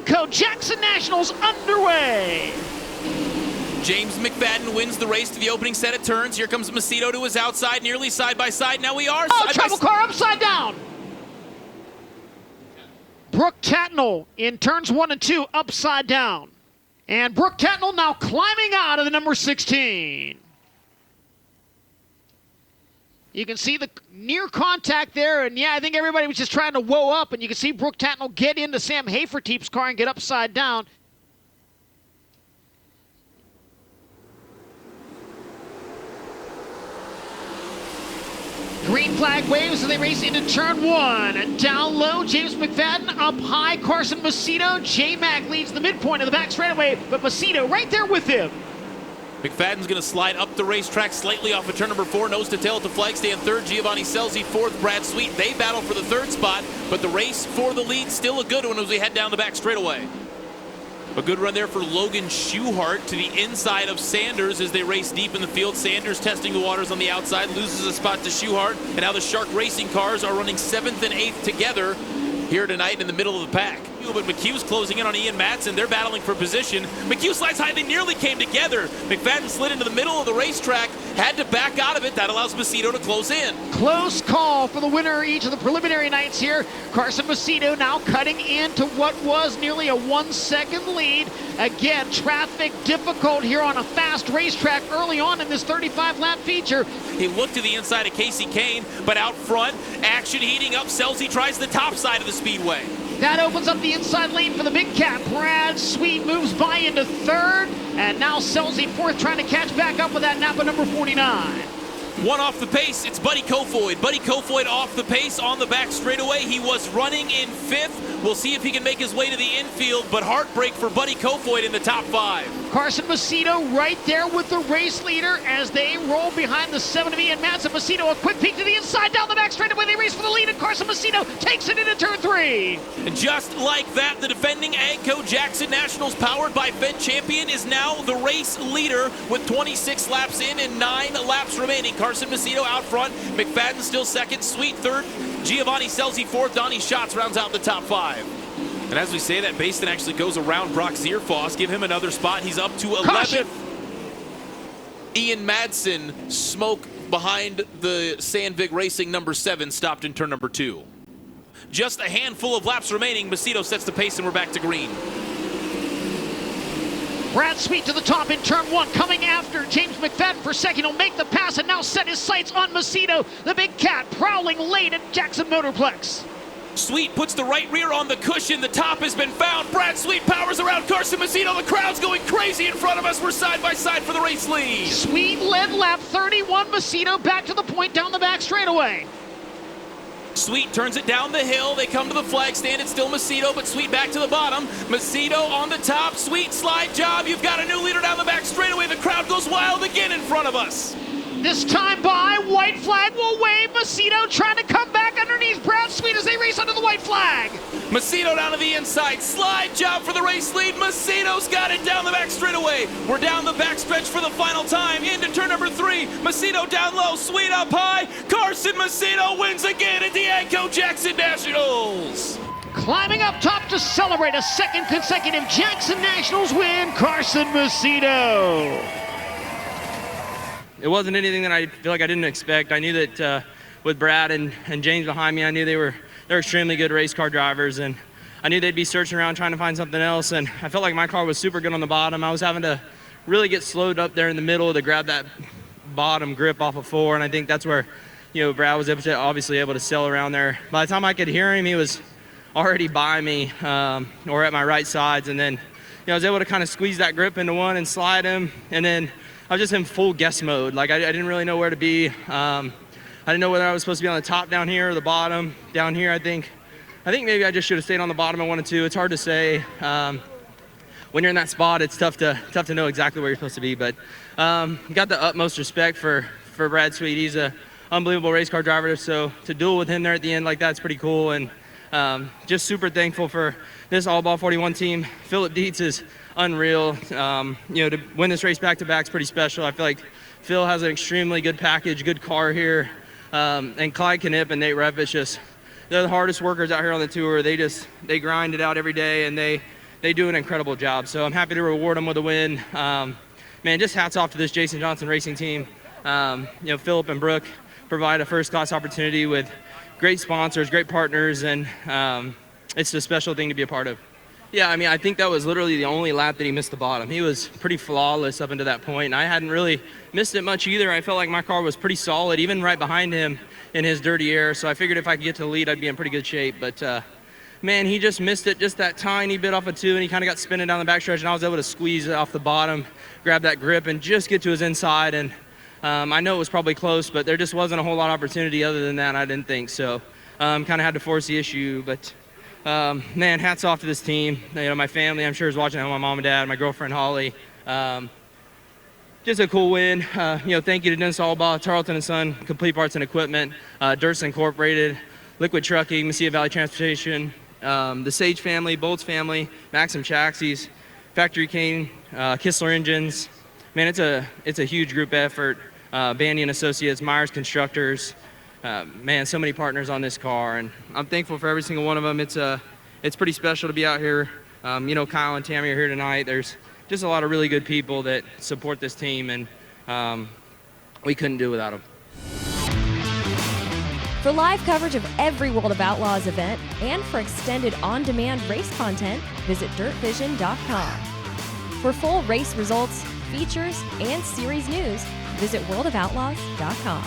AGCO Jackson Nationals underway. James McFadden wins the race to the opening set of turns. Here comes Macedo to his outside, nearly side by side. Now we are travel car upside down. Brooke Tatnall in turns 1 and 2 upside down. And Brooke Tatnall now climbing out of the number 16. You can see the near contact there, and yeah, I think everybody was just trying to woe up, and you can see Brooke Tatnall get into Sam Haferteep's car and get upside down. Green flag waves as they race into turn 1. And down low, James McFadden. Up high, Carson Macedo. J-Mac leads the midpoint of the back straightaway, but Macedo right there with him. McFadden's going to slide up the racetrack slightly off of turn number 4, nose to tail at the flag stand. Third, Giovanni Scelzi. Fourth, Brad Sweet. They battle for the third spot, but the race for the lead still a good one as we head down the back straightaway. A good run there for Logan Schuchart to the inside of Sanders as they race deep in the field. Sanders testing the waters on the outside, loses a spot to Schuchart, and now the Shark Racing cars are running 7th and 8th together here tonight in the middle of the pack. But McHugh's closing in on Ian Madsen. They're battling for position. McHugh slides high. They nearly came together. McFadden slid into the middle of the racetrack, had to back out of it. That allows Macedo to close in. Close call for the winner each of the preliminary nights here. Carson Macedo now cutting into what was nearly a 1-second lead. Again, traffic difficult here on a fast racetrack early on in this 35-lap feature. He looked to the inside of Casey Kane, but out front, action heating up. Scelzi tries the top side of the speedway. That opens up the inside lane for the big cat. Brad Sweet moves by into third, and now Scelzi fourth, trying to catch back up with that Napa number 49. One off the pace, it's Buddy Kofoid. Buddy Kofoid off the pace on the back straightaway. He was running in 5th. We'll see if he can make his way to the infield, but heartbreak for Buddy Kofoid in the top 5. Carson Macedo right there with the race leader as they roll behind the 7 of Ian Madsen. Macedo a quick peek to the inside, down the back straightaway. They race for the lead, and Carson Macedo takes it into turn 3. And just like that, the defending AGCO Jackson Nationals powered by Fendt champion is now the race leader with 26 laps in and 9 laps remaining. Carson Macedo out front, McFadden still second, Sweet third, Giovanni Scelzi fourth, Donnie Schatz rounds out the top 5. And as we say that, Baston actually goes around Brock Zierfoss, give him another spot. He's up to 11th. Ian Madsen, smoke behind the Sandvig Racing number 7, stopped in turn number 2. Just a handful of laps remaining. Macedo sets the pace and we're back to green. Brad Sweet to the top in turn 1, coming after James McFadden for second. He'll make the pass and now set his sights on Macedo. The big cat prowling late at Jackson Motorplex. Sweet puts the right rear on the cushion. The top has been found. Brad Sweet powers around Carson Macedo. The crowd's going crazy in front of us. We're side by side for the race lead. Sweet led lap 31. Macedo back to the point down the back straightaway. Sweet turns it down the hill. They come to the flag stand. It's still Macedo, but Sweet back to the bottom. Macedo on the top. Sweet slide job. You've got a new leader down the back straightaway. The crowd goes wild again in front of us. This time by, white flag will wave. Macedo trying to come back underneath Brad Sweet as they race under the white flag. Macedo down to the inside. Slide job for the race lead. Macedo's got it down the back straightaway. We're down the back stretch for the final time. Into turn number 3. Macedo down low. Sweet up high. Carson Macedo wins again at the AGCO Jackson Nationals. Climbing up top to celebrate a second consecutive Jackson Nationals win, Carson Macedo. It wasn't anything that I feel like I didn't expect. I knew that with Brad and James behind me, I knew they're extremely good race car drivers, and I knew they'd be searching around trying to find something else, and I felt like my car was super good on the bottom. I was having to really get slowed up there in the middle to grab that bottom grip off of 4, and I think that's where, Brad was obviously able to sail around there. By the time I could hear him, he was already by me or at my right sides, and then I was able to kind of squeeze that grip into one and slide him, and then I was just in full guess mode. Like I didn't really know where to be. I didn't know whether I was supposed to be on the top down here or the bottom down here. I think maybe I just should have stayed on the bottom. I wanted to. It's hard to say. When you're in that spot, it's tough to know exactly where you're supposed to be. But got the utmost respect for Brad Sweet. He's an unbelievable race car driver. So to duel with him there at the end like that's pretty cool. And just super thankful for this All Ball 41 team. Philip Dietz is unreal. To win this race back-to-back is pretty special. I feel like Phil has an extremely good package, good car here. And Clyde Knipp and Nate Repp, they're the hardest workers out here on the tour. They grind it out every day, and they they do an incredible job. So I'm happy to reward them with a win. Man, just hats off to this Jason Johnson racing team. Philip and Brooke provide a first-class opportunity with great sponsors, great partners, and it's a special thing to be a part of. Yeah, I mean, I think that was literally the only lap that he missed the bottom. He was pretty flawless up until that point, and I hadn't really missed it much either. I felt like my car was pretty solid, even right behind him in his dirty air, so I figured if I could get to the lead, I'd be in pretty good shape. But, man, he just missed it just that tiny bit off of 2, and he kind of got spinning down the backstretch, and I was able to squeeze it off the bottom, grab that grip, and just get to his inside. And I know it was probably close, but there just wasn't a whole lot of opportunity other than that, I didn't think. So kind of had to force the issue, but man, hats off to this team. My family, I'm sure, is watching. My mom and dad, my girlfriend Holly. Just a cool win. Thank you to Dennis Albaugh, Tarleton & Son, Complete Parts and Equipment, Durst Incorporated, Liquid Trucking, Mesilla Valley Transportation, the Sage family, Bolts family, Maxim Chassis, Factory Cane, Kistler Engines. Man, it's a huge group effort. Bandy and Associates, Myers Constructors. Man, so many partners on this car, and I'm thankful for every single one of them. It's pretty special to be out here. Kyle and Tammy are here tonight. There's just a lot of really good people that support this team, and we couldn't do without them. For live coverage of every World of Outlaws event and for extended on-demand race content, visit dirtvision.com. For full race results, features, and series news, visit worldofoutlaws.com.